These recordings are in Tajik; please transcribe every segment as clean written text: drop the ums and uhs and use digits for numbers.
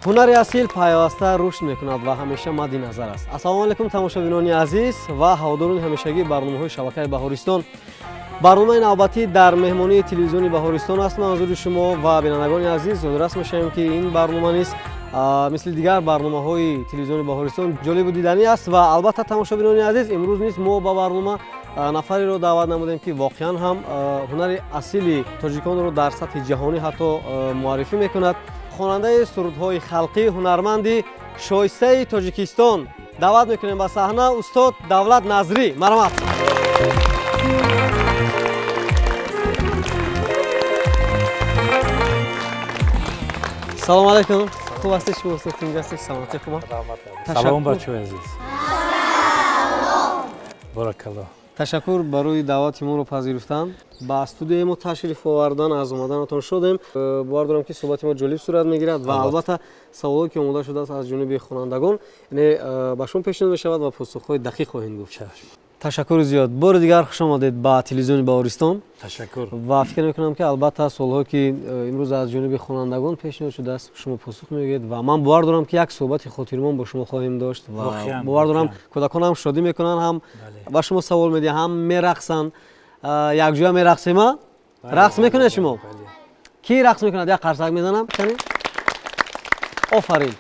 ҳунари асил пайваста рушд мекунад ва ҳамеша мадди назар аст. Ассалому алайкум тамошобинони азиз ва ҳаводорони ҳамешагии барномаҳои шабакаи Баҳористон. барномаи навбатӣ дар меҳмонии телевизиони Баҳористон аст. манзури шумо ва бинандагони азиз зодирас мешавем ки ин барнома низ мисли дигар барномаҳои телевизиони Баҳористон ҷолибу диданӣ аст ва албатта тамошобинони азиз имрӯз низ мо ба барнома нафареро даъват намудем ки воқеан ҳам ҳунари асили тоҷиконро дар сатҳи ҷаҳонӣ ҳатто муаррифӣ мекунад. хонандаи сурудҳои халқӣ ҳунарманди шоистаи Тоҷикистон даъват мекунем ба саҳна устод Давлат Назрӣ. марҳамат. салом алайкум. хуб ҳастед шумо устод? тинг ҳастед? саломати хуба? салом бачаҳои азиз. баракаллоҳ. ташаккур барои даъвати моро пазируфтан. ба студияи мо ташриф овардан аз омаданатон шудем. бовар дорам ки суҳбати мо ҷолиб сурат мегирад ва албатта саволое ки омода шудааст аз ҷониби хонандагон ба шумо пешниҳод мешавад ва посухҳои дақиқ хоҳем гуфт. ташаккури зиёд. бори дигар хуш омадед ба телевизиони Баҳористон. ташаккур. ва фикр мекунам ки албатта суолҳое ки имрӯз аз ҷониби хонандагон пешниҳод шудааст шумо посух мегӯед ва ман бовар дорам ки як суҳбати хотирмон бо шумо хоҳем дошт ва бовар дорам кӯдакон ҳам шодӣ мекунанд, ҳам ба шумо савол медиҳанд, ҳам мерақсанд. якҷоя мерақсем. рақс мекунед шумо? ки рақс мекунад? як қарсак мезанам. офарин.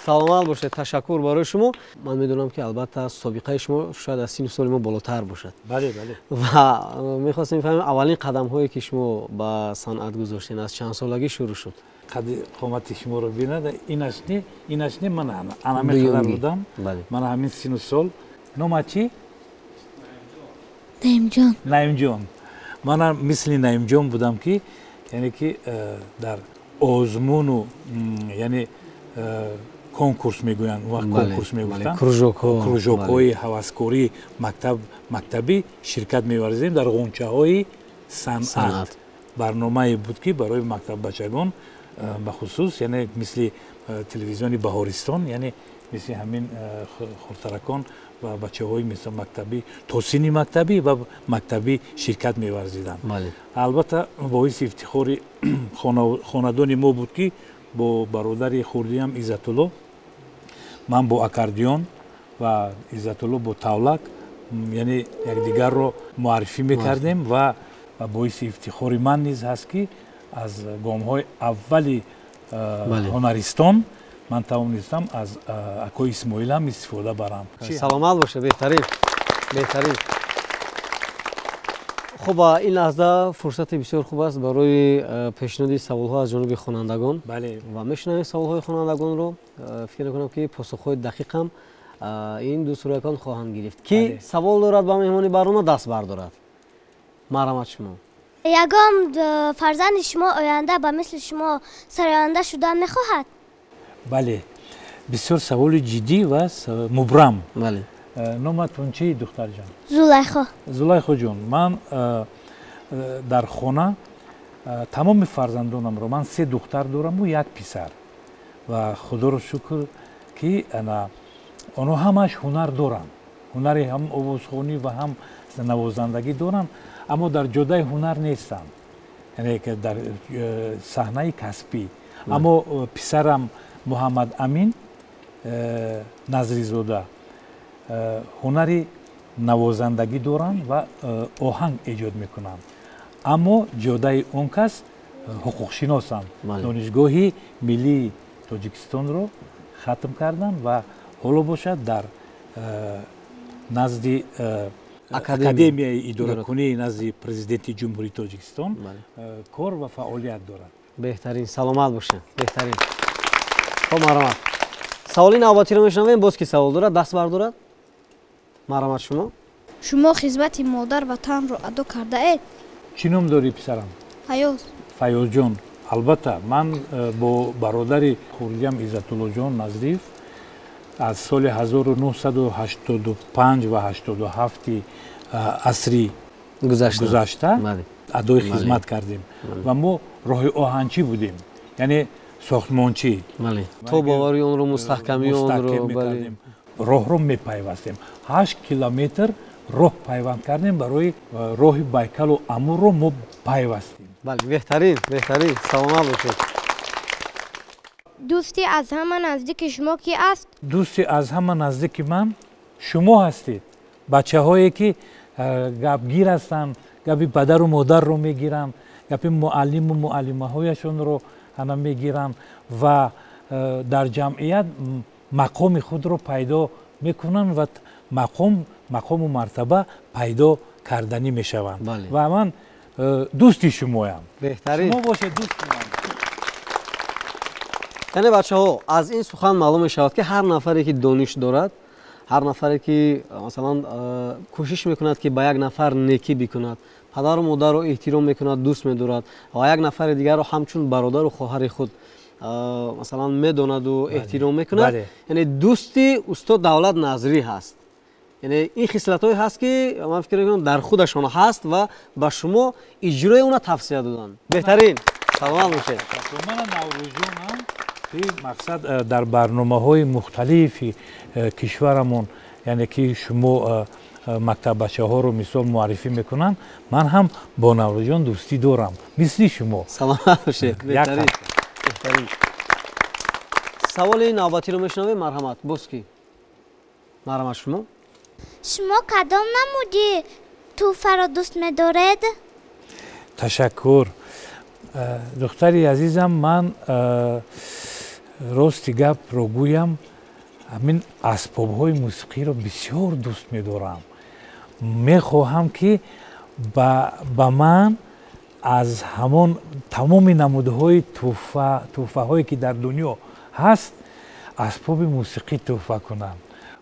саломат бошед. ташаккур барои шумо. ман медонам ки албатта собиқаи шумо шояд аз сину соли мо болотар бошад. бале бале. ва мехостем бифаҳмем аввалин қадамҳое ки шумо ба санъат гузоштен аз чанд солагӣ шурӯъ шуд? қадди қомати шуморо бинад инаш не ман анаме қадар будам. ман ҳамин сину сол. нома чӣ? наимҷон. наимҷон. ман мисли наимҷон будам ки яъне ки дар озмуну яъне конкурс мегӯянд, конкурс мегуфтанд, кружокҳои ҳаваскории мактабӣ ширкат меварзидем дар ғунчаҳои санъат. барномае буд ки барои мактаббачагон бахусус яъне мисли телевизиони Баҳористон, яъне мисли ҳамин хурдтаракон ва бачаҳои мисл мактабӣ то синни мактабӣ ва мактабӣ ширкат меварзиданд. албатта боиси ифтихори хонадони мо буд ки бо бародари хурдиам Иззатулло ман бо аккордеон ва Иззатулло бо тавлак яъне якдигарро муаррифӣ мекардем ва боиси ифтихори ман низ ҳаст ки аз гомҳои аввали ҳунаристон ман тавонистам аз акои Исмоилам истифода барам. саломат боша. беҳтарин. беҳтарин. хуб ин лаҳза фурсати бисёр хуб аст барои пешниҳоди саволҳо аз ҷониби хонандагон. ва мешунавем саволҳои хонандагонро. фикр мекунам ки посухҳои дақиқам ин ду суракон хоҳанд гирифт. ки савол дорад ба меҳмони барнома даст бардорад. марҳамат шумо. ягон фарзанди шумо оянда ба мисли шумо сароянда шудан мехоҳад? бале. бисёр саволи ҷиддӣ ва мубрам. бале. номатон чӣ духтарҷон? зулайхо. зулайхоҷон, ман дар хона тамоми фарзандонамро ман се духтар дораму як писар ва худоро шукр ки онҳо ҳамаш ҳунар доранд. ҳунари ҳам овозхонӣ ва ҳам навозандагӣ доранд, аммо дар ҷодаи ҳунар нестанд, яъне ки дар саҳнаи касбӣ. аммо писарам Муҳаммад Амин Назризода ҳунари навозандагӣ доранд ва оҳанг эҷод мекунанд, аммо ҷодаи он кас ҳуқуқшиносанд. донишгоҳи миллии Тоҷикистонро хатм карданд ва ҳоло бошад дар назди академияи идоракунии назди президенти ҷумҳурии Тоҷикистон кор ва фаъолият дорад. беҳтарин. саломат бошед. беҳтарин. хуб марҳамат. саволи навбатиро мешунавем. боз ки савол дорад даст бардорад. марҳамат шумо. шумо хизмати модар ватанро адо кардаед? чӣ ном дорӣ писарам? фаёз. фаёзҷон. албатта ман бо бародари хурдиям Иззатуллоҷон Назриев аз соли 1985 ва 87 асри гузашта адои хизмат кардем ва мо роҳи оҳанчӣ будем, яъне сохтмончӣ. то бовари онро мустаҳкамӣ онро роҳро мепайвастем. 8 километр роҳ пайванд кардем барои роҳи Байкалу Амурро мо пайвастем. бале, беҳтарин, беҳтарин. саломат бошед. دوستی از همه نزدیک شما کی است؟ دوستی از همه نزدیک من شما هستید. بچه هایی که گپگیر هستند، گپی پدر و مادر رو میگیرن، گپی معلم و معلمه هایشون رو انا میگیرن و در جمعیت مقام خود رو پیدا میکنن و مقام و مرتبه پیدا کردنی میشوند. و من دوستی شمایم. بهترین. شما باشه دوست من. یعنی بچه ها از این سخن معلوم میشود که هر نفری که دانش دارد، هر نفری که مثلا کوشش میکند که با یک نفر نیکی بکند، پدر و مادر رو احترام میکند، دوست میدارد و یک نفر دیگر رو همچون برادر و خواهر خود مثلا میداند و احترام میکند، یعنی دوستی استاد دولت نظری هست. یعنی این خصلت های هست که من فکر میکنم در خودشان هست و به شما اجرای اون توصیه دادن. بهترین. سلام باشه. من نوروزم که مقصد در برنامه‌های مختلفی کشورمون، یعنی که شما مکتب بچه‌ها رو مثال معرفی میکنن، من هم با نوروزان دوستی دارم مثل شما. سلام باشه. بهترین. سوال نوبتی رو میشنویم. مرحمت بوسکی. مرحمت شما کدام نمودی توفه را دوست می‌دارید؟ تشکر دختری عزیزم. من راستی گپ رو گویم، همین اسباب‌های موسیقی رو بسیار دوست می‌دارم. می‌خواهم که با من از همان تمام نمودهای توفه هایی که در دنیا هست اسباب موسیقی توفه کنم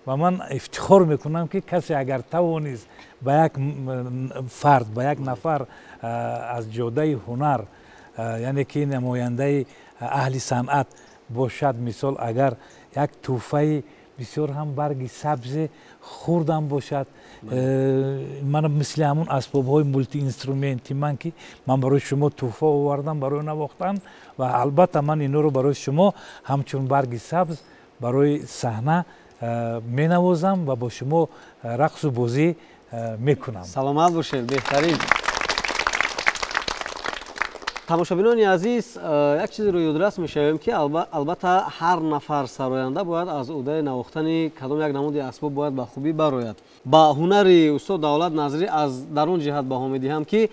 و من افتخار میکنم که کسی اگر توانست با یک فرد، با یک نفر از جاده هنر، یعنی که نماینده اهل صنعت باشد، مثال اگر یک توفه بسیار هم برگ سبز خوردم باشد، من مثل همون اسباب های مولتی اینسترومنتی من برای شما توفه آوردم برای نواختن و البته من اینو رو برای شما همچون برگ سبز برای صحنه می نوازم و با شما رقص و بازی میکنم. سلامت باشید. بهترین. تماشابینان عزیز، یک چیزی رو یادداشت می‌شویم که البته هر نفر سراینده باید از عهده نواختن کدام یک نمود اسباب باید به خوبی برآید. با هنر استاد دولت نظری از درون جهت بها می‌دهم که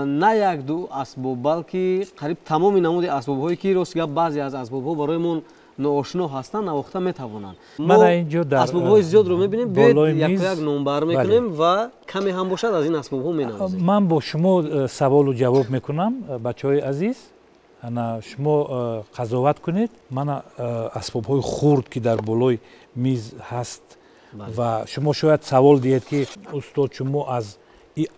نه یک دو اسباب بلکه قریب تمام نمود اسباب‌هایی که راست بعضی از اسباب‌ها برایمون ناآشنا هستند نواخته می‌توانند. ما اینجا در اسباب‌های زیاد رو می‌بینیم، بیاید یک نمبر می‌کنیم و کمی هم باشد از این اسباب‌ها می‌نوازیم. من با شما سوال و جواب می‌کنم بچه‌های عزیز. انا شما قضاوت کنید. من اسباب‌های خرد که در بالای میز هست و شما شاید سوال دید که استاد شما از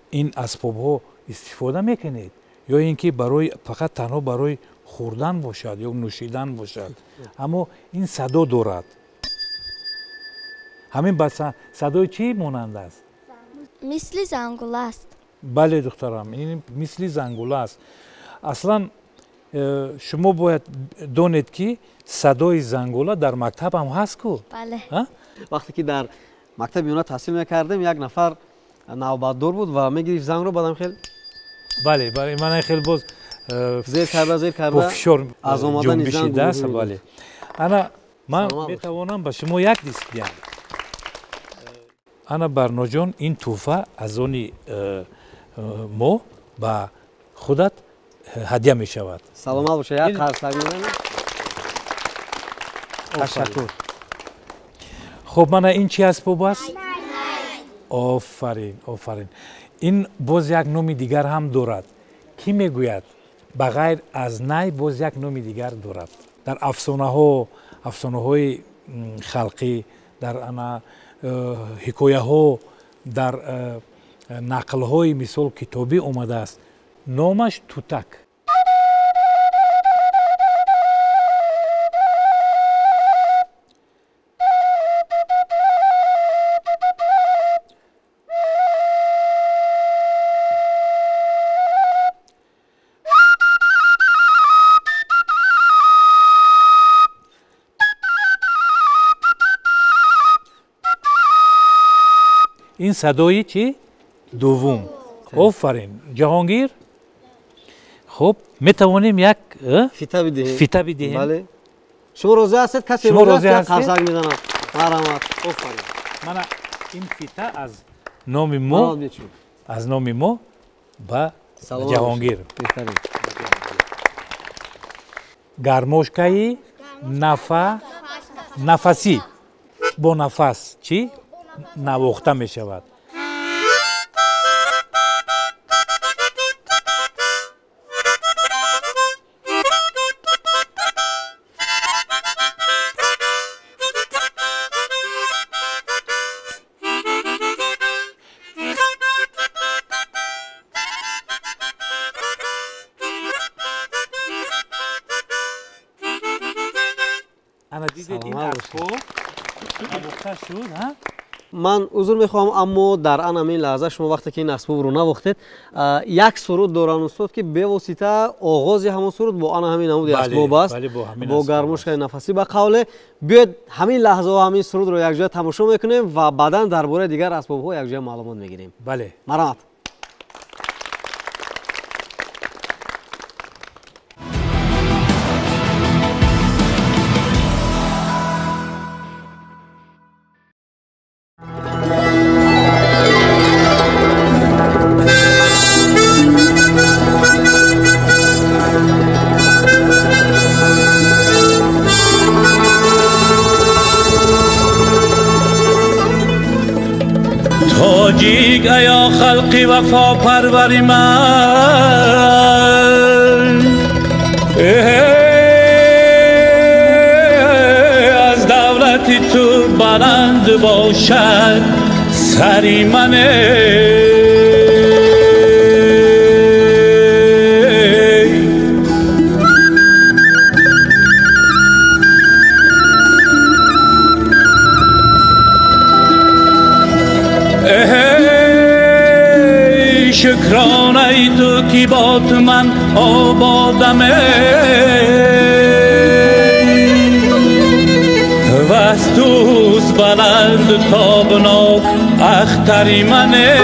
این اسباب‌ها استفاده می‌کنید یا اینکه برای فقط تنها برای خوردن باشد یا نوشیدن باشد، اما این صدا دارد. همین بس صدای چی مانند است؟ مثل زنگوله است. بله دخترم، این مثل زنگوله است. اصلا شما باید دانید که صدای زنگوله در مکتب هم هست کو؟ بله. وقتی که در مکتب یونا تحصیل میکردیم یک نفر نوبتدار بود و میگرفت زنگ رو بعدم خیلی بله من خیلی باز زیر کرده فشار از اومدن زنگ دست. بله. انا من میتوانم به شما یک دیسک بیام. انا برناجان این توفه از آن ما به خودت هدیه می شود. سلامت باشه. یک خرسک می‌زنی. تشکر. خب من این چی اسباب است؟ آفرین. این باز یک نام دیگر هم دارد. کی میگوید بغیر از نی باز یک نام دیگر دارد. در افسانه های خلقی، در حکایه ها، در نقل های مثال کتابی اومده است. نامش توتک. این صدای چی؟ دوم. آفرین. جهانگیر. خب میتوانیم یک فیته بدهیم. بله. شما روزی هستید؟ کسی شما روزی روزی هست یا هستید؟ قرصک میزنم؟ مرحمت. آفرین. مانا این فیتا از نام مرحمت ما بیچون. از نام ما با سلام جهانگیر بهترین. гармошкаи нафасӣ бо нафас чӣ навохта мешавад. ана дидед ин аспо навохта шуд. من عذر میخوام اما در آن همین لحظه شما وقتی که این اسباب رو نواختید یک سرود دوران استاد که به واسطه آغاز همون سرود با آن همین نمود اسباب است با گرموشکای نفسی به قول بیاید همین لحظه و همین سرود رو یک جای تماشا میکنیم و بعدا درباره دیگر اسباب ها یک جای معلومات میگیریم. بله مرحمت. تاجیک ایا خلقی وفا پروری من از دولتی تو بلند باشد سری منه شکرانه ای تو کی با تو من آبادمه و از توز بلند تابناک اختری منه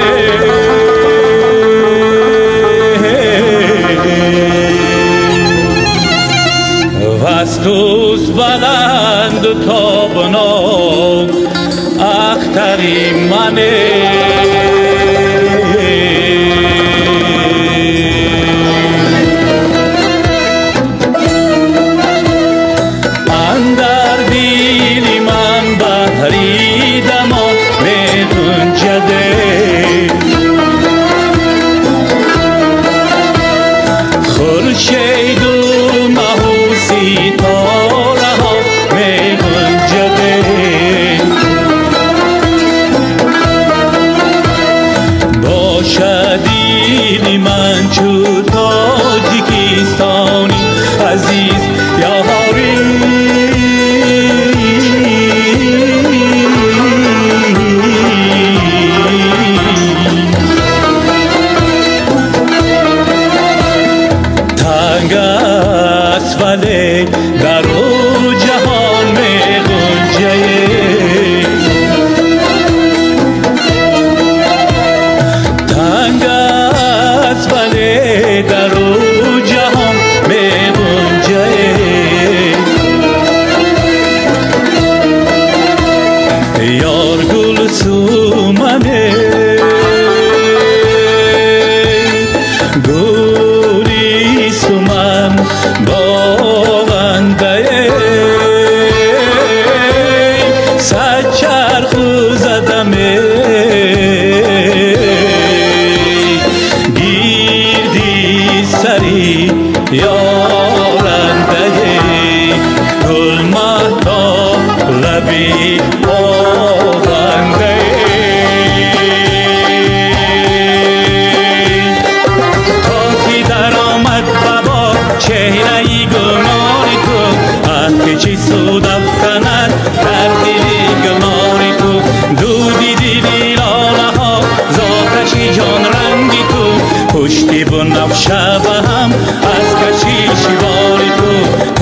و از توز بلند تابناک اختری منه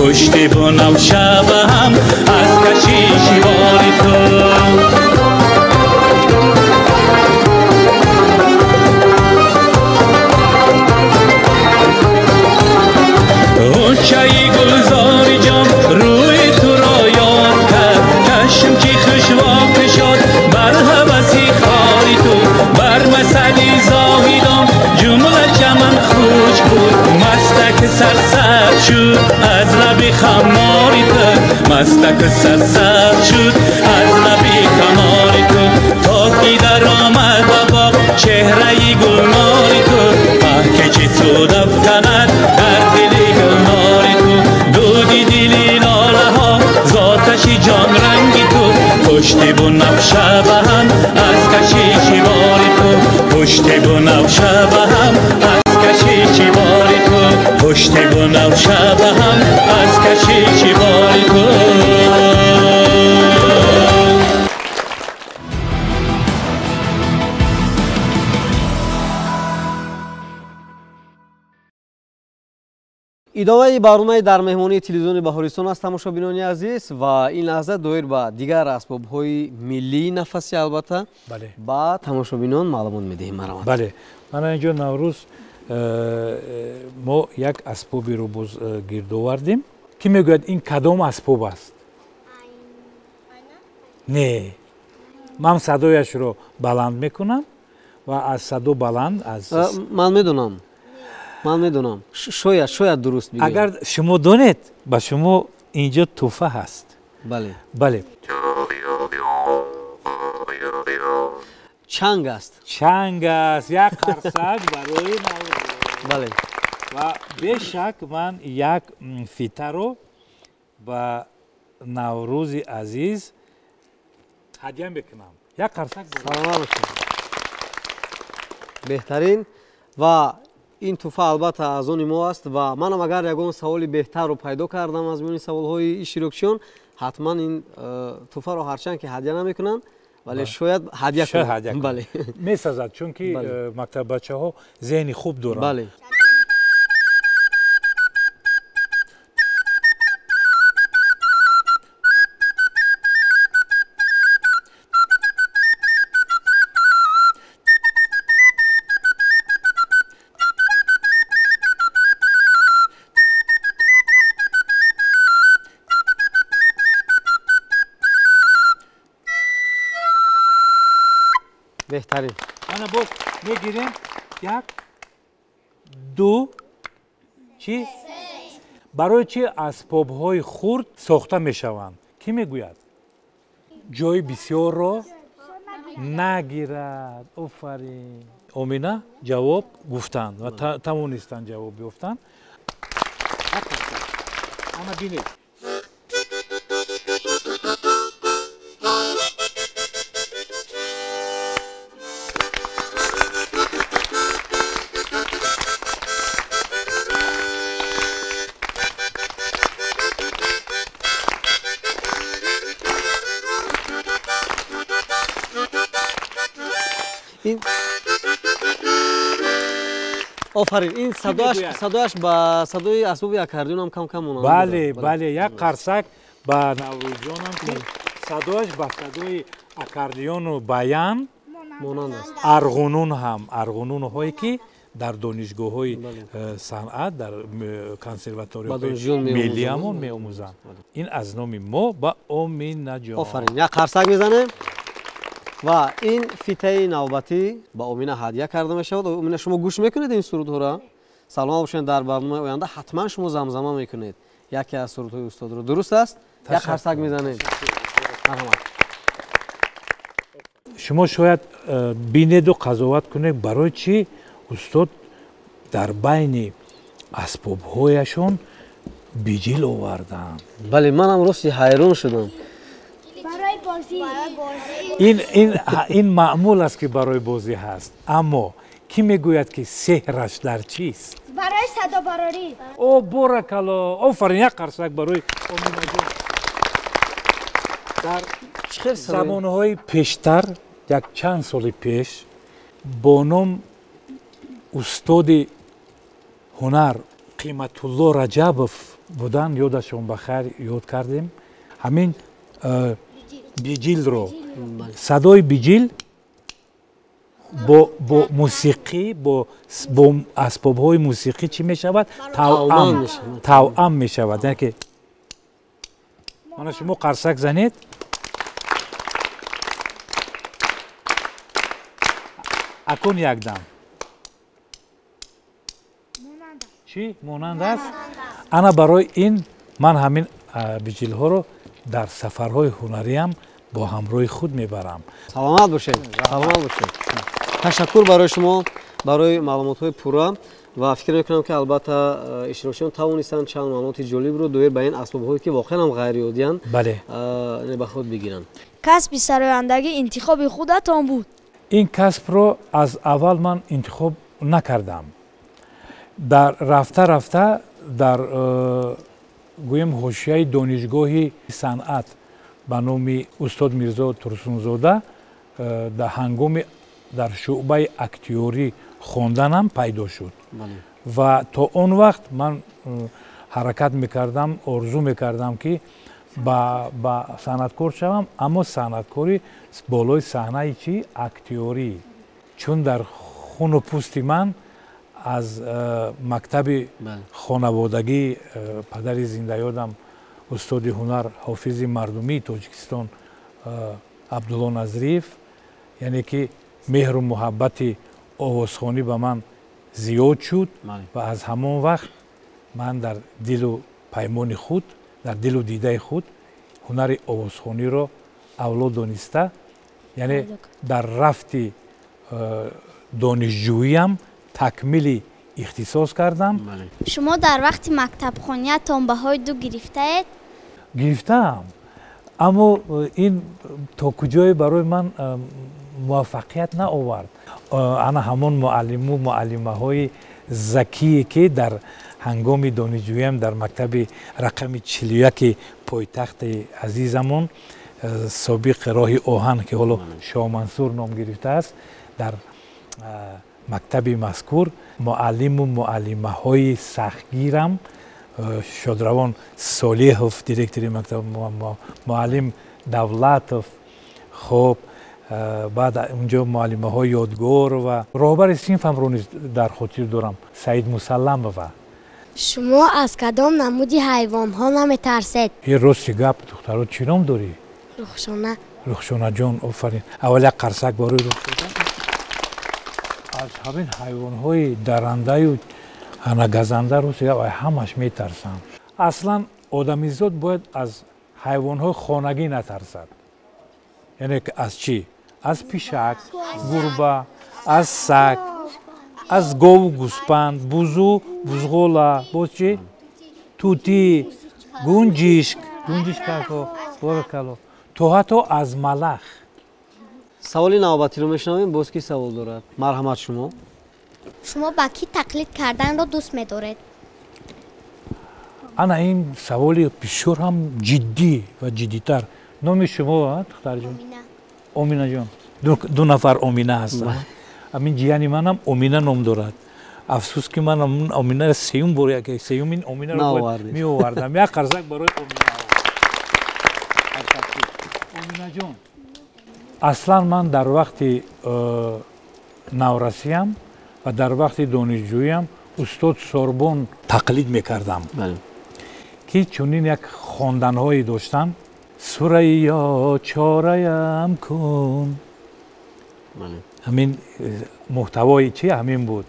پشتی بنم شبم از کشیشی باری تو اون چایی گلزاری جان روی دستک سرسبز شد از لبی خمار تو تا کی در آمد با چهره گلنار تو که چی سود افکند در دل گلنار تو دودی دلی لاله ها زاتشی جان رنگی تو پشت بنفشه به هم از کشیش بار تو پشت بنفشه به هم از کشیش بار تو پشت بنفشه به هم از کشیش بار تو идомаи барномаи дар меҳмонии телевизиони баҳористон аст тамошобинони азиз ва ин лаҳза доир ба дигар асбобҳои миллии нафасӣ албатта ба тамошобинон маълумот медиҳем. марамат. бале мана инҷо наврӯз мо як асбоберо боз гирдовардем. Кӣ мегӯяд ин кадом асбоб аст? Не, ман садояшро баланд мекунам ва аз садо баланд аз ман медонам шояд дуруст бигӯям. агар шумо донед ба шумо инҷо тӯҳфа ҳаст. бале чанг аст. як қарсак барои наврӯз. ва бешак ман як фитаро ба наврӯзи азиз ҳадя мекунам. як қарсак саломат бошед. беҳтарин ва ин тӯҳфа албатта аз они мо аст ва манам агар ягон саволи беҳтарро пайдо кардам аз миёни саволҳои иштирокчиён ҳатман ин тӯҳфаро ҳарчанд ки ҳадя намекунанд вале шояд ҳадя кунанд. месазад чунки мактаббачаҳо зеҳни хуб доранд. беҳтарин. ана боз мегирем як ду чӣ барои чӣ асбобҳои хурд сохта мешаванд? Кӣ мегӯяд? ҷои бисёрро нагирад. офарин. омина ҷавоб гуфтанд ва тавонистанд ҷавоб ёфтанд. ана бинед. офарин. ин садояш ба садои асбоби аккордеон ҳам кам монанд. бале як қарсак ба наврӯзҷонам ки садояш ба садои аккордеону баян монанд аст. арғунун ҳам арғунунҳое ки дар донишгоҳҳои санъат дар консерваторияҳои миллиамон меомӯзанд. ин аз номи мо ба оминаҷон. офарин. як қарсак мезанем ва ин фитаи навбатӣ ба омина ҳадя карда мешавад. омина шумо гӯш мекунед ин сурудҳоро? саломат бошед. дар барномаи оянда ҳатман шумо замзама мекунед яке аз сурудҳои устодро. дуруст аст? як қарсак мезанем. марҳамат. шумо шояд бинеду қазоват кунед барои чӣ устод дар байни асбобҳояшон биҷил оварданд. бале манам рости ҳайрон шудам. ин маъмул аст ки барои бозӣ ҳаст, аммо кӣ мегӯяд ки сеҳраш дар чист? барои садобарорӣ. о боракалло. офарин. як қарсак барои оминаҷон. дар замонҳои пештар як чанд соли пеш бо ном устоди ҳунар қиматулло раҷабов буданд. ёдашон ба хайр ёд кардем. ҳамин биҷилро садои биҷил бо мусиқӣ бо асбобҳои мусиқӣ чӣ мешавад? тавъам мешавад. яъне ки мана шумо қарсак занед. акун якдам чӣ монанд аст? ана барои ин ман ҳамин биҷилҳоро дар сафарҳои ҳунариам бо ҳамроҳи худ мебарам. саломат бошед. Саломат бошед. Ташаккур барои шумо, барои маълумотҳои пурра ва фикр мекунам ки албатта иштирокчиён тавонистанд чанд маълумоти ҷолибро доир ба ин асбобҳое ки воқеан ҳам ғайриоддиянд ба худ бигиранд. касби сарояндагӣ интихоби худатон буд? ин касбро аз аввал ман интихоб накардам. дар рафта дар гӯем ҳошияи донишгоҳи санъат ба номи устод Мирзо Турсунзода дар ҳангоми дар шуъбаи актёрӣ хонданам пайдо шуд. ва то он вақт ман ҳаракат мекардам, орзу мекардам ки ба санъаткор шавам, аммо санъаткори болои саҳнаи чӣ? Актёрӣ. чун дар хуну пӯсти ман аз мактаби хонаводагӣ падари зиндаёдам устоди ҳунар ҳофизи мардумии Тоҷикистон Абдулло Назриев, яъне ки меҳру муҳаббати овозхонӣ ба ман зиёд шуд ва аз ҳамон вақт ман дар дилу паймони худ, дар дилу дидаи худ ҳунари овозхониро авло дониста, яъне дар рафти донишҷӯиям такмили ихтисос кардам. шумо дар вақти мактабхониятон баҳои 2 гирифтаед? гирифтаам, аммо ин то куҷое барои ман муваффақият наовард. ана ҳамон муаллиму муаллимаҳои закие ки дар ҳангоми донишҷӯям дар мактаби рақами 41 пойтахти азизамон собиқи роҳи оҳан ки ҳоло Шоҳ Мансур ном гирифтааст, дар мактаби мазкур муаллиму муаллимаҳои сахтгирам, Шодравон Солеҳов директори мактаб, муаллим Давлатов, хоб баъд унҷо муаллимаҳои ёдгор ва роҳбари синфамро низ дар хотир дорам, Саид Мусалламова. шумо аз кадом намуди ҳайвонҳо наметарсед? рости гап духтаро чӣ ном дорӣ? рухшона. рухшонаҷон, офарин. Аввал як қарсак барои рухшона. аз ҳамин ҳайвонҳои дарандаю ҳанагазанда рости гап ҳамаш метарсам. аслан одамизод бояд аз ҳайвонҳои хонагӣ натарсад. яъне аз чӣ? аз пишак, гурба, аз саг, аз гову гӯспанд, бузу, бузғола, боз чӣ? тӯтӣ, гунҷишкако, боракалло, то ҳатто аз малах. саволи навбатиро мешунавем. боз ки савол дорад? марҳамат шумо. шумо ба ки тақлид карданро дӯст медоред? ана ин саволи бисёр ҳам ҷиддӣ ва ҷиддитар. номи шумо духтарҷон? Оминаҷон. ду нафар Омина ҳастанд. ҳамин ҷияни манам Омина ном дорад. афсӯс ки ман Омина сеюм бор сеюмин Оминаро меовардам. як қарзак барои Омина. Оминаҷон, аслан ман дар вақти наврасиям ва дар вақти донишҷӯям устод Сорбон тақлид мекардам ки чунин як хонданҳое доштанд. сурайё чораям кун. ҳамин муҳтавои чӣ ҳамин буд.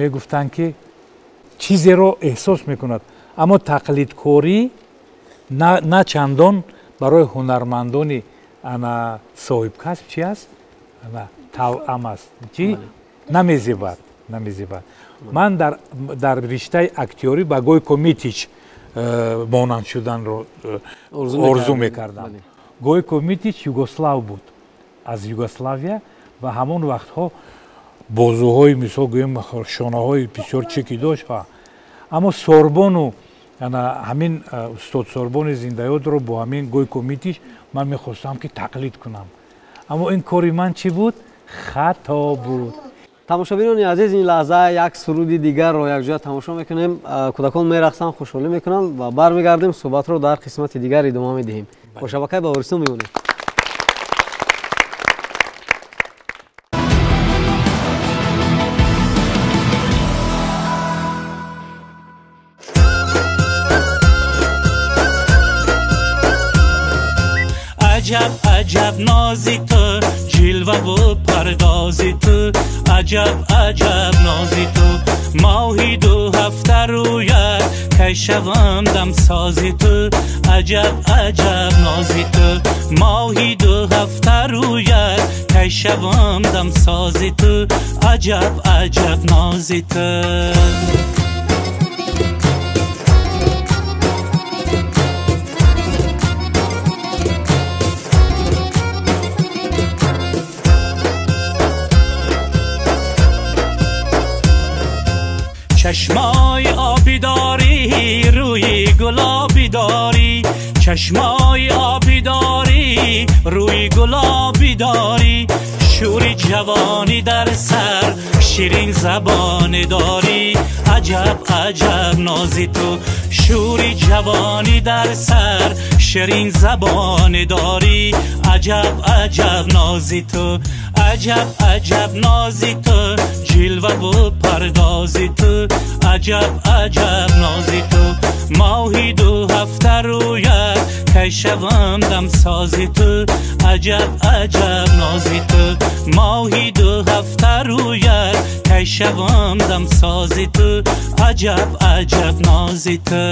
мегуфтанд ки чизеро эҳсос мекунад, аммо тақлидкорӣ на чандон барои ҳунармандони ана соҳибкасб чи аст? тавъам аст. чӣ? намезебад. ман дар риштаи актёрӣ ба Гойко Митич монанд шуданро орзу мекардам. Гойко Митич югослав буд, аз Югославия, ва ҳамон вақтҳо бозуҳои мисол гӯем шонаҳои бисёр чеки дошт. аммо Сорбону ҳамин устод Сорбони зиндаёдро бо ҳамин Гойко Митич ман мехостам ки тақлид кунам, аммо ин кори ман чӣ буд? хато буд. тамошобинони азиз, ин лаҳза як суруди дигарро якҷоя тамошо мекунем. кӯдакон мерақсанд, хушҳолӣ мекунанд ва бармегардем суҳбатро дар қисмати дигар идома медиҳем. бо шабакаи Баҳористон мемонед. عجب عجب نازی تو جلوه و پردازی تو عجب عجب نازی تو ماهی 2 هفته رویت که شوم دم سازی تو عجب عجب نازی تو ماهی 2 هفته رویت که شوم دم سازی تو عجب عجب نازی تو چشمای آبی داری روی گلابی داری چشمای آبی داری روی گلابی داری شوری جوانی در سر شیرین زبانی داری عجب عجب نازی تو شوری جوانی در سر شیرین زبانی داری عجب عجب نازی تو عجب عجب نازی تو جلوه و پردازی تو عجب عجب نازی تو ماهی 2 هفته رویت که شوم دم سازی تو عجب عجب نازی تو ماهی 2 هفته رویت که شوم دم سازی تو عجب عجب نازی تو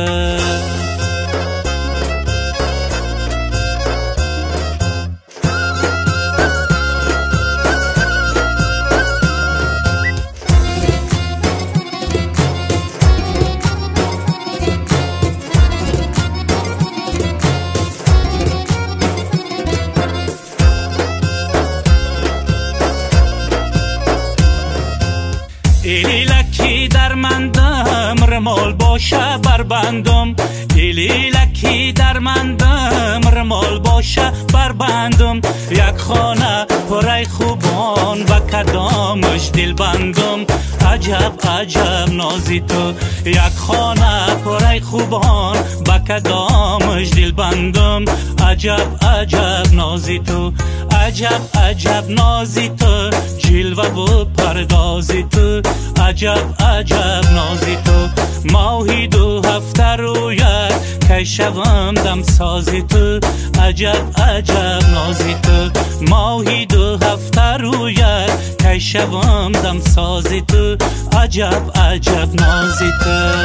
ایلیلکی در مندم رمال باشه بربندم ایلیلکی در مندم رمال باشه بربندم یک خانه پرای خوبان و کدامش دل بندم عجب عجب نازی تو یک خانه پرای خوبان و کدامش دل بندم عجب عجب نازی تو عجب عجب نازی تو جلوه و پردازی تو عجب عجب نازی تو ماهی 2 هفته رویت که شوم دم سازی تو عجب عجب نازی تو ماهی 2 هفته رویت که شوم دم سازی تو عجب عجب نازی تو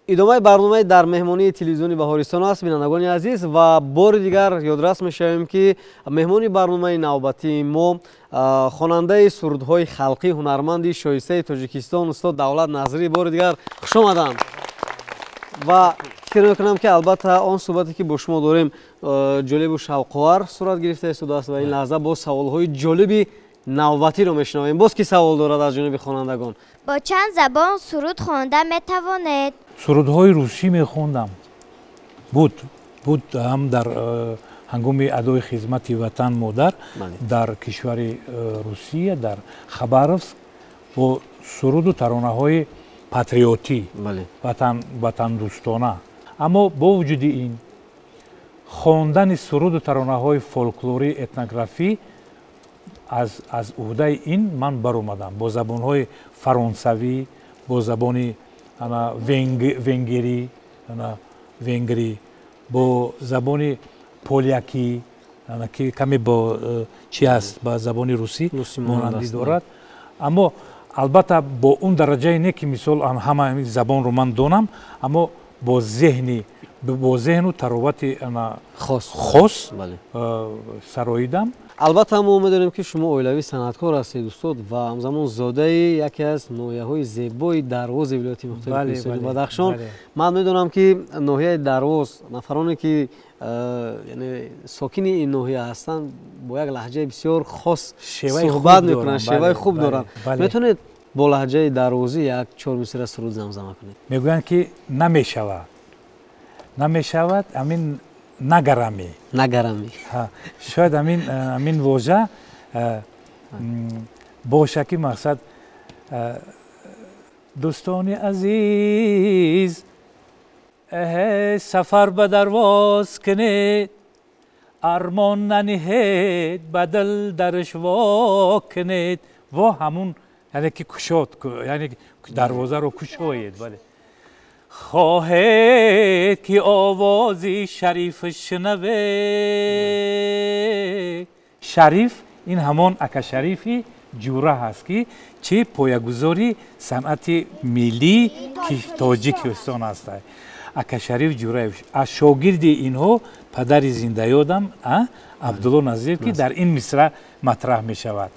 ادامه برنامه در مهمانی تلویزیونی بهارستان است بینندگان عزیز و بار دیگر یادرس می‌شویم که مهمانی برنامه نوبتی ما خواننده سرودهای خلقی هنرمند شایسته تاجیکستان استاد دولت نظری بار دیگر خوش آمدند و فکر می‌کنم که البته آن صحبتی که با شما داریم جالب و شوق‌آور صورت گرفته است و این لحظه با سوال‌های جالبی نوبتی رو میشنویم. باز کی سوال دارد از جانب خوانندگان؟ با چند زبان سرود خوانده میتوانید؟ سرودهای روسی میخوندم بود هم در هنگام ادای خدمت وطن مادر در کشور روسیه در خباروفسک با سرود و ترانه‌های پاتریوتی وطن دوستانه. اما با وجود این خواندن سرود و ترانه‌های فولکلوری etnografی از عهده این من برآمدم با زبان‌های فرانسوی با زبان ونگری با زبان پولیاکی که کمی با چی است با زبان روسی مانندی دارد. اما البته با اون درجه نه که مثال همه زبان رو من دانم اما با ذهن و تراوت خاص سراییدم. البته ما می‌دانیم که شما اولیوی صنعتکار هستید استاد و همزمان زاده یکی از ناحیه‌های زیبای درواز ولایت مختلف بدخشان. من می‌دانم که ناحیه درواز نفرانی که یعنی ساکن این ناحیه هستند با یک لهجه بسیار خاص صحبت می‌کنند، شیوه خوب دارند. می‌تونید با لهجه دروازی یک 4 مصرع سرود زمزمه کنید؟ میگویند که نمی‌شود امین نگرامی شاید امین واژه باشه که مقصد دوستان عزیز سفر به درواز کنید ارمان ننهید بدل درش وا کنید و همون یعنی که کشاد یعنی دروازه رو کشایید. بله خواهد که آوازی شریف شنوه. شریف این همان اکا شریفی جوره هست که چه پایه‌گذاری صنعت ملی که تاجیکستان است. اکا شریف جوره از شاگرد اینها پدر زنده یادم عبدالله نظیر که در این مصرع مطرح می شود.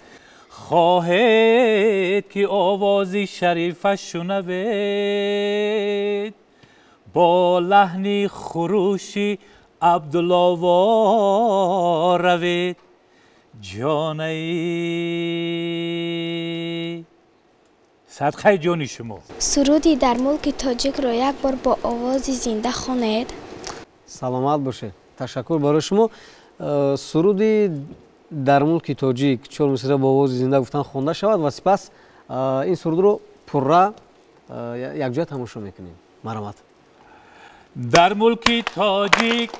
خواهد که آوازی شریفش شنوید با لحنی خروشی عبدالله وار روید جانی صدقه جانی شما. سرودی در ملک تاجیک را یک بار با آوازی زنده خوانید. سلامت باشه. تشکر برای شما. سرودی در ملک تاجیک 4 مصرع با آواز زنده گفتن خوانده شود و سپس این سرود رو پرره یک جای تماشا میکنیم. مرحمت. در ملک تاجیک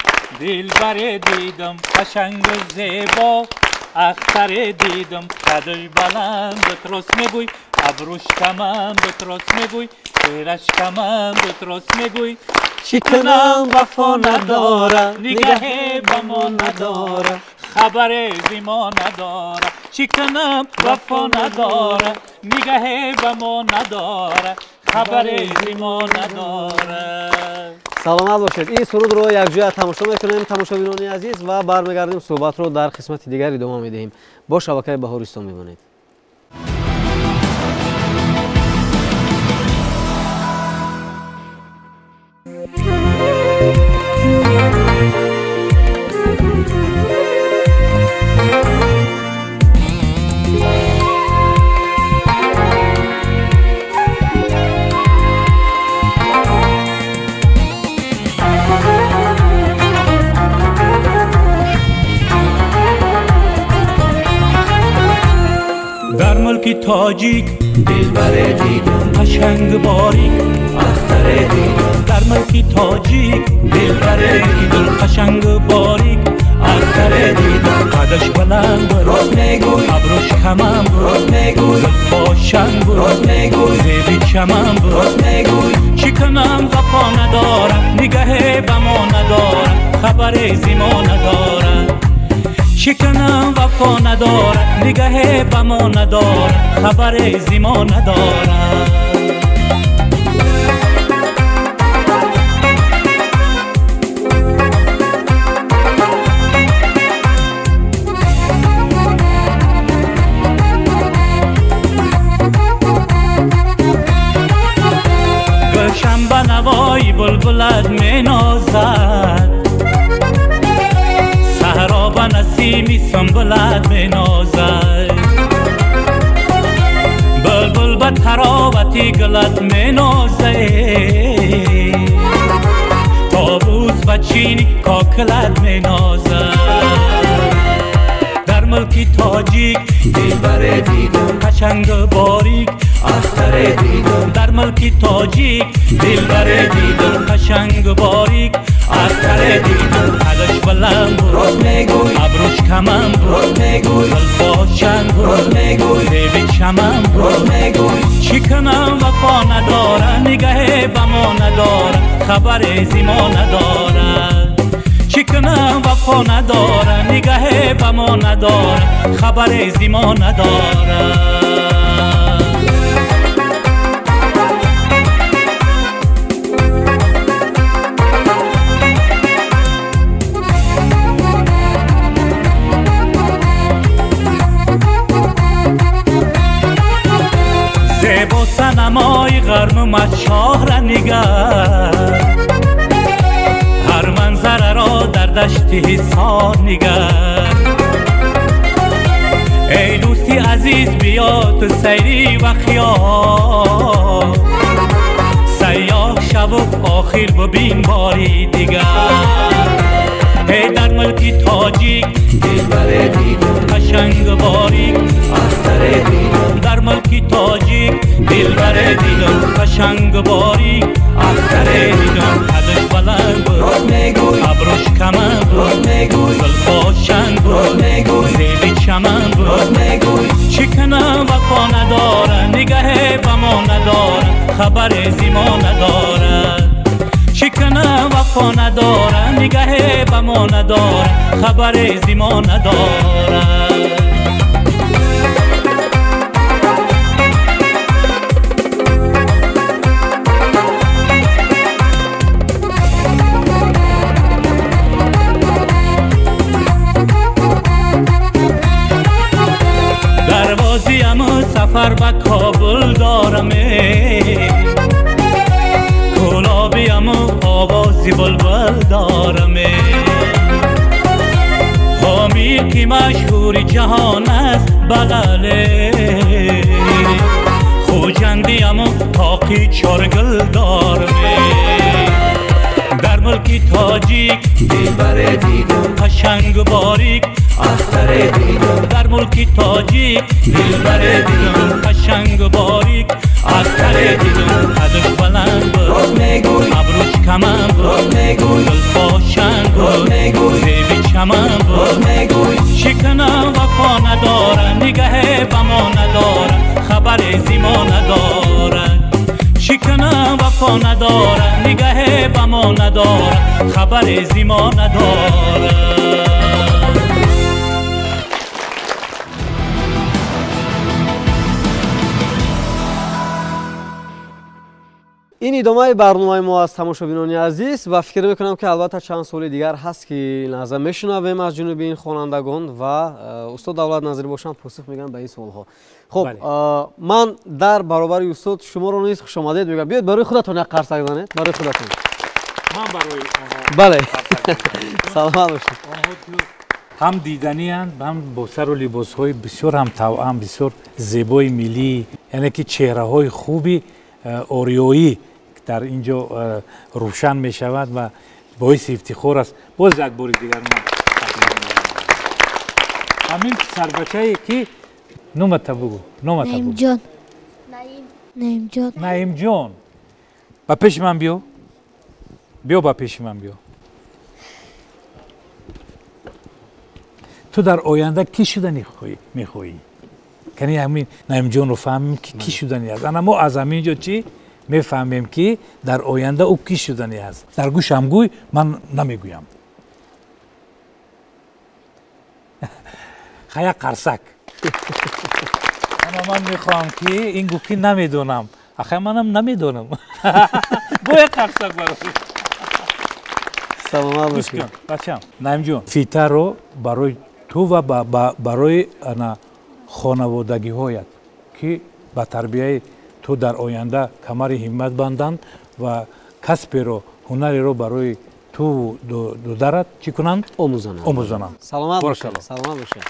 دلبر دیدم قشنگ و زیبا اختر دیدم قدش بلند بتراس میگوی ابروش کمم بتراس میگوی چهرش کمم بتراس میگوی چی کنم وفا نداره نگه با ما نداره خبر زی ما نداره چی کنم وفا نداره نگه با ما نداره خبر زی ما نداره. سلامت باشید. این سرود رو یک جای تماشا میکنیم تماشاگران عزیز و برمیگردیم صحبت رو در قسمت دیگر ادامه میدهیم. با شبکه بهارستان میبینید. در ملک تاجیک دلبر دیدم قشنگ باریک اختر دیدم در ملک تاجیک دلبر دیدم قشنگ باریک اختر دیدم قدش بلند راست میگوی ابروش کمم راست میگوی زلفاشم راست میگوی زیبی چمم راست میگوی چی کنم وفا ندارم نگه به ما ندارم خبر زی ما ندارم چی کنم وفا ندارم نگه به ما ندارم خبر زی ما ندارم. گلشن به نوای بلبلت می نازد صحرا به نسیمی سنبلت می نازد بلبل به تراوتی گلت می نازد طاووس به چینی کاکلت می نازد در ملک تاجیک دلبر دیدم قشنگ باریک اختر دیدم در ملک تاجیک دلبر دیدم قشنگ باریک اختر دیدم قدش بلند راست میگوی ابروش کمم راست میگوی زلفاشم راست میگوی زیبی چمم راست میگوی چی کنم وفا نداره نگه به ما نداره خبر زی ما نداره چی کنم وفا نداره نگه به ما نداره خبر زی ما نداره. زیبا سنمای غرم شاه را نگر هر منظره را در دشت حصار نگر ای دوستی عزیز بیا تو سیری و خیال سیاه شب آخر ببین باری دیگر ای در ملک تاجیک دلبر دیدم قشنگ باریک اختر دیدم در ملک تاجیک دلبر دیدم قشنگ باریک اختر دیدم قدش بلند راست میگوی ابروش کمم راست میگوی زلفاشم راست میگوی زیبی چمم راست میگوی چی کنم وفا نداره نگه به ما نداره خبر زی ما نداره وفا نداره نگه به ما نداره خبر از ما نداره سفر به کابل دارم کلابیم و آوازی بلبل دارم حامی که مشهور جهان است بلاله خوجندیم و تاقی چارگل دارم در ملک تاجیک دلبر دیدم قشنگ و باریک اختر دیدم در ملک تاجیک دلبر دیدم قشنگ و باریک اختر دیدم قدش بلند بود راست میگوی ابروش کمن بود راست میگوی زلفاشن بود زیبی چمن بود راست میگوی شکنم وفا نداره نگه به ما نداره خبر از ما نداره شکنم وفا نداره نگه به ما نداره خبر از ما نداره این ادامه برنامه ما از تماشابینان عزیز و فکر میکنم که البته چند سال دیگر هست که نظر میشنویم از جنوب این خوانندگان و استاد دولت نظری باشند پاسخ میگن به این سوال ها. خب من در برابر استاد شما رو نیز خوش آمدید میگم بیاید برای خودتون یک قرصک زنید برای خودتون. من برای بله سلامت باشید. هم دیدنی اند هم با سر و لباس های بسیار هم توأم بسیار زیبای ملی یعنی که چهره های خوبی اوریویی در اینجا روشن می شود و باعث افتخار است. باز یک بار دیگر من همین سربچه‌ای که نومت بگو نعیم جان نعیم جان با پیش من بیا با پیش من بیا. تو در آینده کی شدنی میخوایی؟ کنی همین نعیم جان رو فهمیم که کی شدنی است. اما از همینجا چی میفهمیم که در آینده او کی شدنی است. در گوشم گوی من نمیگویم. خیلی قرصک. اما من میخوام که این گو کی نمیدونم. آخه منم نمیدونم. باید قرصک برای. سلام باشید. بچه‌ام نعیم جان فیته رو برای تو و برای خانوادگی هایت که با تربیه تو در آینده کمر همت بندند و کسب رو هنری رو برای تو دو درت چی کنند؟ آموزانند. سلامت باشید. سلامت باشید.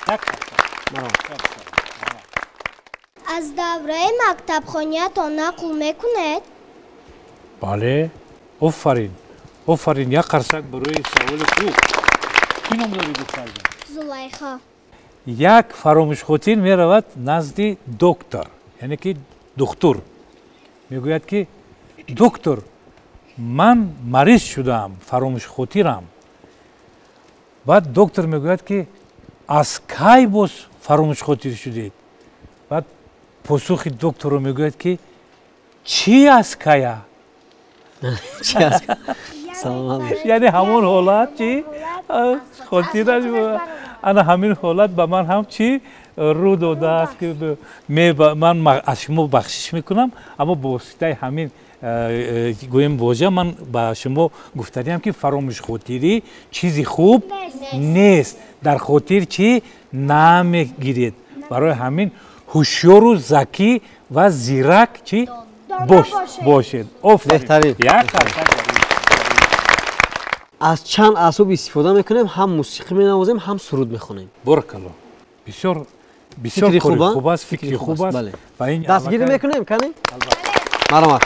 از دوره مکتب خانیتان نقل میکنید؟ بله آفرین یک قرصک برای سوال خوب. کی نام داری دختر؟ زلیخا. یک فراموش خاطر می رود نزد دکتر یعنی که دکتر میگوید که دکتر من مریض شدم فراموش خاطرم. بعد دکتر میگوید که از کی باز فراموش خاطر شدید؟ بعد پاسخ دکتر رو میگوید که چی از کیه؟ چی از کی؟ سلام یعنی همون حالت چی خاطرش انا همین حالت به من هم چی رو داده است که من از شما بخشش میکنم اما با واسطه همین گویم واژه من به شما گفتم که فراموش خاطری چیزی خوب نیست. در خاطر چی نمیگیرید. برای همین هوشیار و ذکی و زیرک چی باشید. بهترین. از چند اسباب استفاده میکنیم هم موسیقی مینوازیم هم سرود میخونیم. بارکالله. بسیار خوب است. فکری خوب است. دستگیری میکنیم کنیم؟ مرحبا.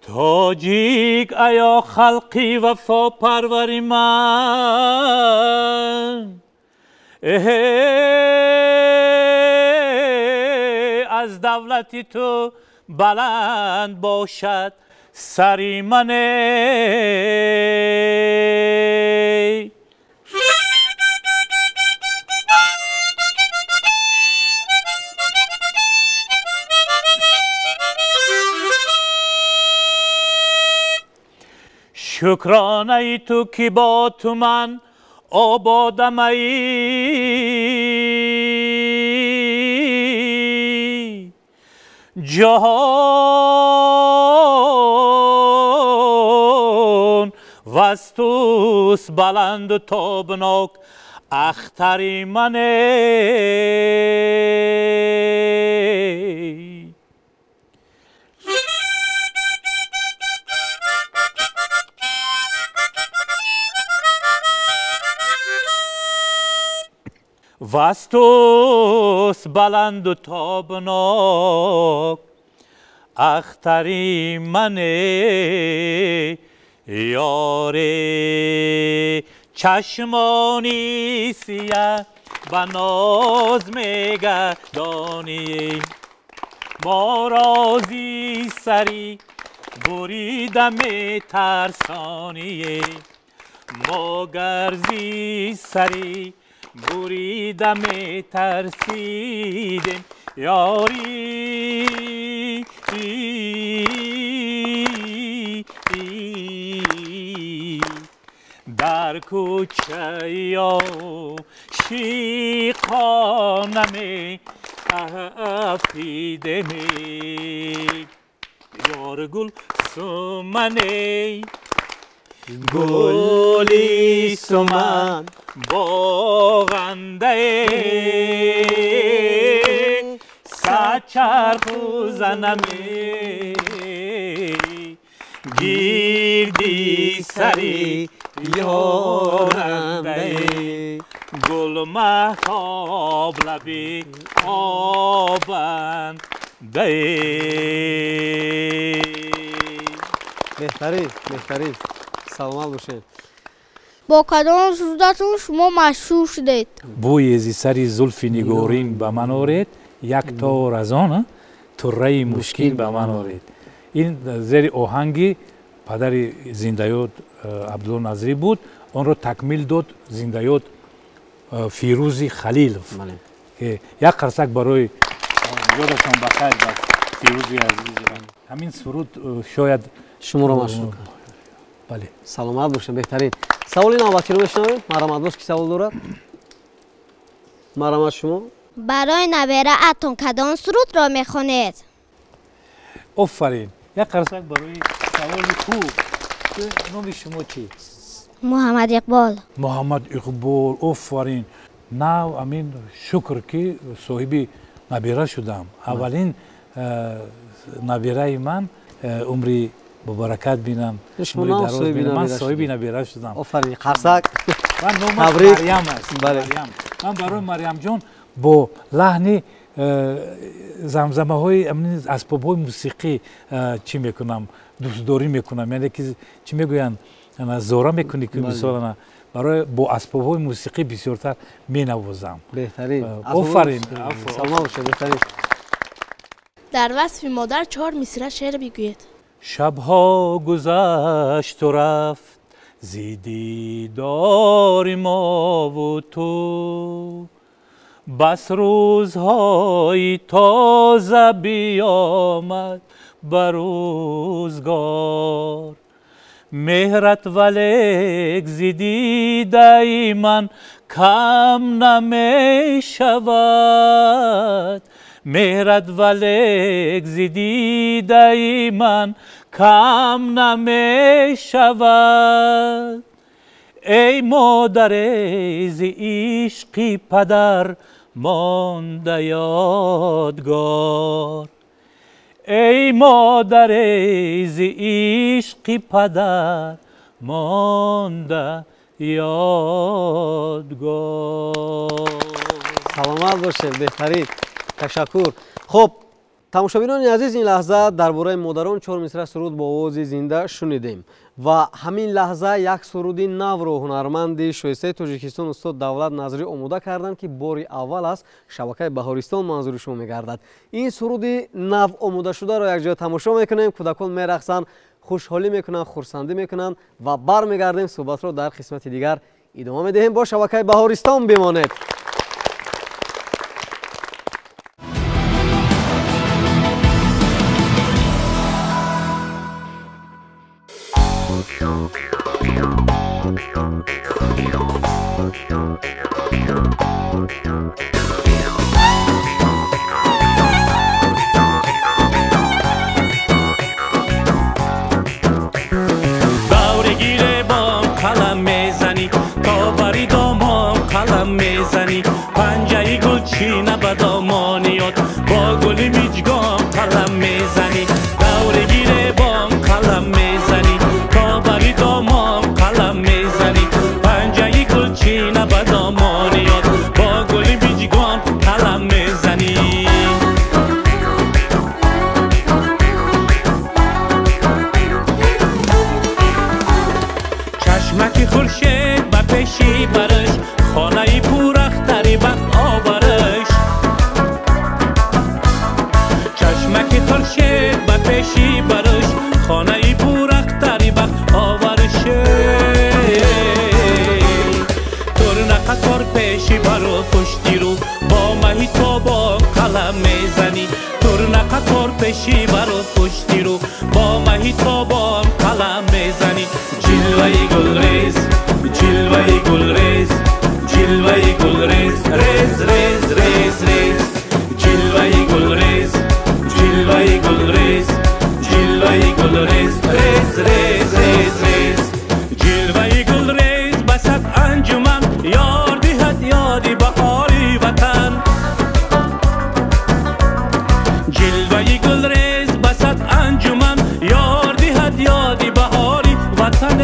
تاجیک ایا خلقی وفا پروری من از دولتی تو بلند باشد سری من شکرانه ای تو که با تو من آبادم ای جهان وستوس بلند و تابناک اختری من ای وستوس بلند و تابناک اختری من یاری چشمانی سیه به ناز میگردانی ما رازی سری بریده میترسانی ما گرزی سری بریده میترسیدیم یاری در کوچه یا شیخانه می افیده می یار گل سمنه گلی سمن باغنده سچرخ زنمی گیردی سری یارنده گل مهتاب لبی آبنده بهترین سلامت باشید. با کدام سرودتون شما مشهور شدید؟ بوی زی سری زلف نگارین به من آرید یک تار از آن طره مشکین به من آرید. این زیر آهنگی پدر زنده‌یاد عبدالله نظری بود. آن را تکمیل داد زنده‌یاد فیروزی خلیلوف که یک قرصک برای یادشان بخیر باد فیروزی عزیز. همین سرود شاید شما را مشهور کرد. بله. سلامت باشید. بهترین سوالی نوبتی رو بشنویم. مرحمت عباس کی سوال دارد؟ مرحمت شما. برای نویره اتون کدام سرود را میخونید؟ آفرین. یک قرصک برای سوال خوب. نام شما چی؟ محمد اقبال. محمد اقبال. آفرین. نه امین شکر که صاحب نبیره شدم. اولین نبیره من عمری با برکت بینم. من صاحب نبیره شدم. آفرین. قرصک. من نامش مریم است. من برای مریم جان با لحن زمزمه های اسباب های موسیقی چی میکنم؟ دوستداری میکنم. یعنی که چی میگوین؟ زورا میکنی که مثلا برای با اسباب های موسیقی بسیارتر مینوازم. بهترین. آفرین. سلام باشید. بهترین. در وصف مادر 4 مصرع شعر بگوید. شبها گذشت و رفت زی دیدار ما و تو بس روزهای تازه بیامد بر روزگار مهرت ولیک زی دیده من کم نمی شود مهرت ولیک زی دیده من کم نمی شود ای مادر ز عشقی پدر مانده یادگار ای مادر ز عشقی پدر مانده یادگار. سلامت باشید. بهترین. تشکر. خب тамошобинони азиз, ин лаҳза дар бораи модарон 4 мисра суруд бо овози зинда шунидем ва ҳамин лаҳза як суруди навро ҳунарманди шоистаи Тоҷикистон устод Давлат Назирӣ омода карданд, ки бори аввал аз шабакаи Баҳористон манзури шумо мегардад. Ин суруди нав омодашударо якҷоя тамошо мекунем, кӯдакон мерақсанд, хушҳолӣ мекунанд, хурсандӣ мекунанд ва бармегардем суҳбатро дар қисмати дигар идома медиҳем. Бо шабакаи Баҳористон бимонед. پنجه گلچینه به دامانیات با گلی میجگام قلم میزنی دورگیره بام قلم میزنی تا بری دامام قلم میزنی پنجه گلچینه به دامانیات با گلی میجگام قلم میزنی چشمک خورشید به پیشی برش خانه پورختری بخت آورش چشمک خورشید به پیشی برش خانه پورختری بخت آورش ترنقه کار پیشی برو پشتی رو با مهی تو با قلم میزنی ترنقه کار پیشی برو پشتی رو با مهی تو با قلم میزنی جلوه گلریز جلوه گلریز جلوه گلریز ریز ریز ریز ریز جلوه گلریز جلوه گلریز جلوه گلریز ریز ریز ریز ریز جلوه گلریز بسد انجمن یار دهد یادی بهاری وطن جلوه گلریز بسد انجمن یار دهد یادی بهاری وطن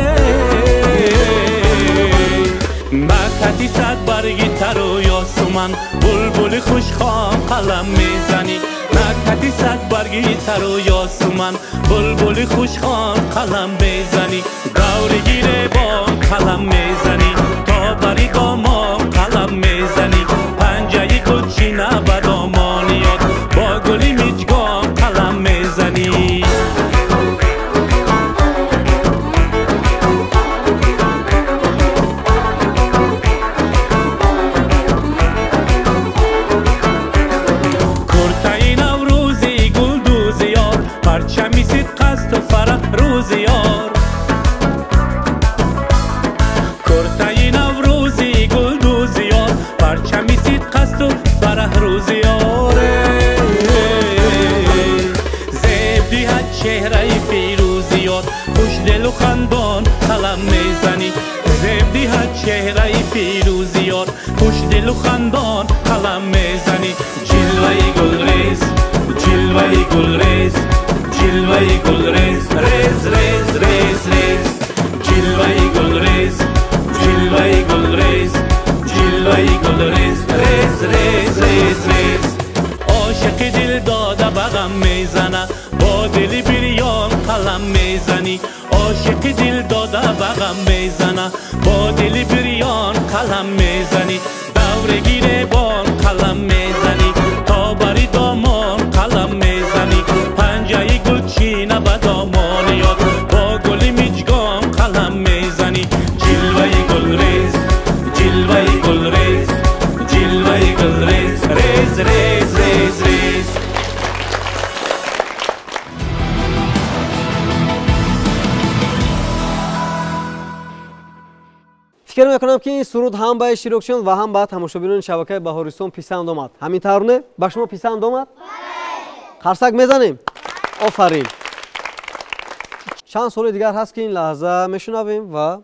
مکتی صد برگی تر و یاسمن بلبل خوشخوام قلم میزنی مکتی صد برگی تر و یاسمن بلبل خوشخوام قلم میزنی دورگیره بام قلم میزنی تا بری دامام قلم میزنی پنجه گلچینه به دامانیات با گلی میجگام قلم میزنی پرچمی سید قصد و فرح روزی یار کرتای نوروزی گل دوزی یار پرچمی سید قصد و فرح روزی یار زیب دیهد چهره فیروزی یار خوش دل و خندان قلم میزنی زیب دیهد چهره فیروزی یار خوش دل و خندان قلم میزنی جلوه گلریز جلوه گلریز جلوه گلریز ریز ریز ریز ریز جلوه گلریز جلوه گلریز جلوه گلریز ریز ریز ریز ریز عاشق دل داده بغم میزنه با دل بریان قلم میزنی عاشق دل داده بغم میزنه با دل بریان قلم میزنی دورگیره بان قلم میزنی تا بری دامان قلم میزنی پنجه گلچینه به دامانیات با گلی میجگام قلم میزنی جلوه گلریز جلوه گلریز جلوه گلریز ریز ریز ریز ریز фикр мекунам ки ин суруд ҳам ба иштирокчиён ва ҳам ба тамошобинони шабакаи Баҳористон писанд омад. Ҳамин таврне? Ба шумо писанд омад? Қарсак мезанем? Офарин. Чанд соли дигар ҳаст ки ин лаҳза мешунавем ва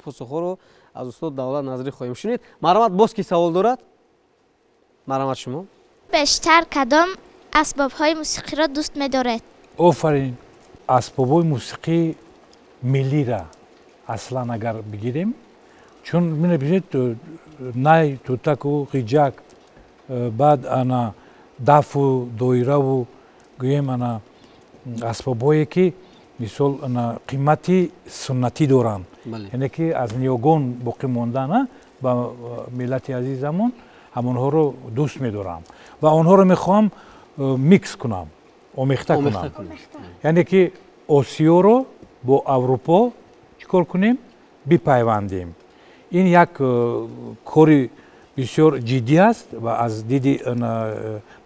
посухҳоро аз устод Давлат Назирӣ хоҳем шунид. Марҳамат, боз ки савол дорад? Марҳамат шумо. бештар кадом асбобҳои мусиқиро дӯст медоред? офарин. асбобҳои мусиқӣ миллира аслан агар бигирем, чун менабинед най, тутаку, қиҷак, баъд ана дафу, доираву гӯем ана асбобое ки мисол ана қимати суннатӣ доранд яъне ки аз ниёгон боқӣ мондана ба миллати азизамон ҳамонҳоро дӯст медорам ва онҳоро мехоҳам микс кунам омехта кунам яъне ки осиёро бо аврупо чӣ кор кунем бипайвандем ин як кори бисёр ҷиддӣ аст ва аз диди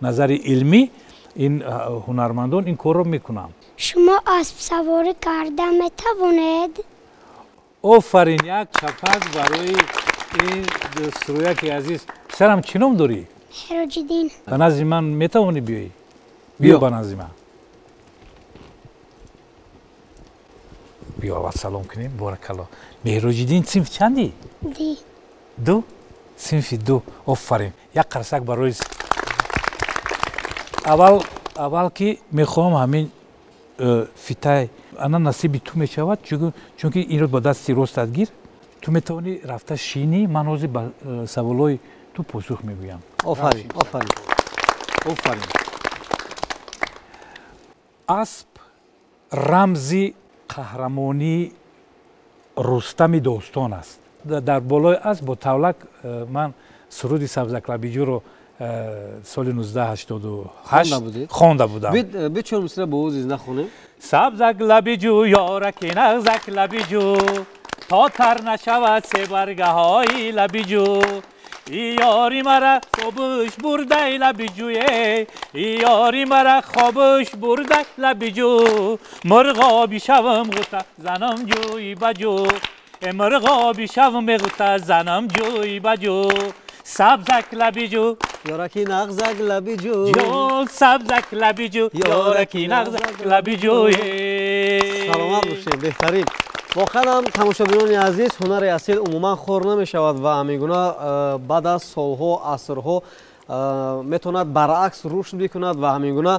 назари илмӣ ин ҳунармандон ин корро мекунанд. шумо аспсаворӣ карда метавонед? офарин як чапак барои ин дӯструяки азиз. писарам чӣ ном дорӣ? Меҳроҷиддин. ба назди ман метавонӣ биёӣ? биё ба назди ман. биё аввал салом кунем. боракалло. меҳроҷиддин синфи чандӣ? ду. синфи ду. офарин. як қарсак барои аввал ки мехоҳам ҳамин фитай ана насиби ту мешавад чунки инро ба дасти ростат гир ту метавонӣ рафта шинӣ ман ҳозир ба саволҳои ту посух мегӯям. офарин асп рамзи қаҳрамонии рустами достон аст. дар болои асп бо тавлак ман суруди сабзаклабиҷӯро соли 1988 хонда будам. бичор мисра бо ӯ зинда хонем. сабзаклабиҷӯ ёраки нағзаклабиҷӯ то тар нашавад себаргаҳои лабиҷӯ ёри мара хобуш бурдай лабиҷӯе ёри мара хобуш бурдай лабиҷӯ мурғоби шавм ғута занам ҷӯи баҷӯ мурғоби шавм ғута занам ҷӯи баҷӯ сабзак лабиҷӯ ёраки нағзак лабиҷӯ сабзак лабиҷӯ ёраки нағзак лабиҷӯе. саломат бошед. беҳтарин. воқеан тамошобинони азиз ҳунари асил умуман хор намешавад ва ҳамин гуна баъд аз солҳо асрҳо метавонад баръакс рушд бикунад ва ҳамин гуна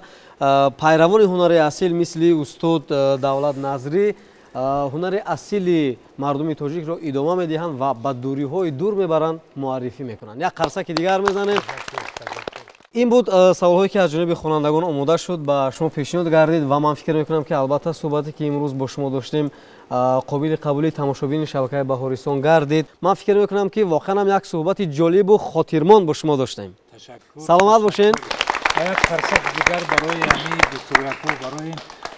пайравони ҳунари асил мисли устод давлат назрӣ ҳунари асили мардуми тоҷикро идома медиҳанд ва ба дуриҳои дур мебаранд муаррифӣ мекунанд. як қарсаки дигар мезанем. ин буд саволҳое ки аз ҷониби хонандагон омода шуд ба шумо пешниҳод гардид ва ман фикр мекунам ки албатта суҳбате ки имрӯз бо шумо доштем қобили қабули тамошобини шабакаи баҳористон гардид. ман фикр мекунам ки воқеан як суҳбати ҷолибу хотирмон бо шумо доштем. саломат бошед. як қарсак дигар барои ҳамин дустуракҳо барои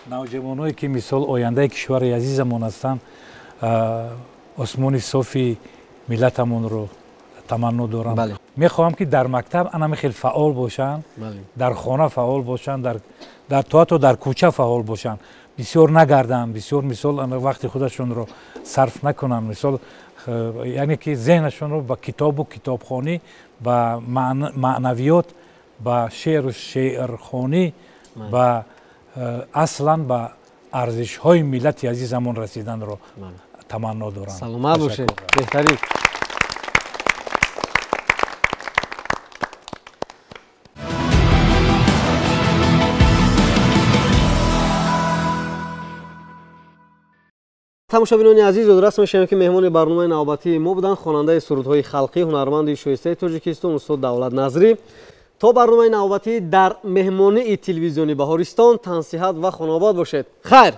навҷавонҳое ки мисол ояндаи кишвари азизамон ҳастанд осмони софи миллатамонро таманно дорам. мехоҳам ки дар мактаб анаме хел фаъол бошанд дар хона фаъол бошанд дар то дар кӯча фаъол бошанд бисёр нагарданд бисёр мисол вақти худашонро сарф накунанд мисол яъне ки зеҳнашонро ба китобу китобхонӣ ба маънавиёт ба шеъру шеърхонӣ ба аслан ба арзишҳои миллати азизамон расиданро таманно дорам. саломат бошед. беҳтарин. тамошобинони азиз одрас мешавем ки меҳмони барномаи навбатии мо буданд хонандаи сурудҳои халқӣ ҳунарманди шоистаи тоҷикистон устод давлат назрӣ. то барномаи навбатӣ дар меҳмонии телевизиони баҳористон тансиҳат ва хонобод бошед. хайр.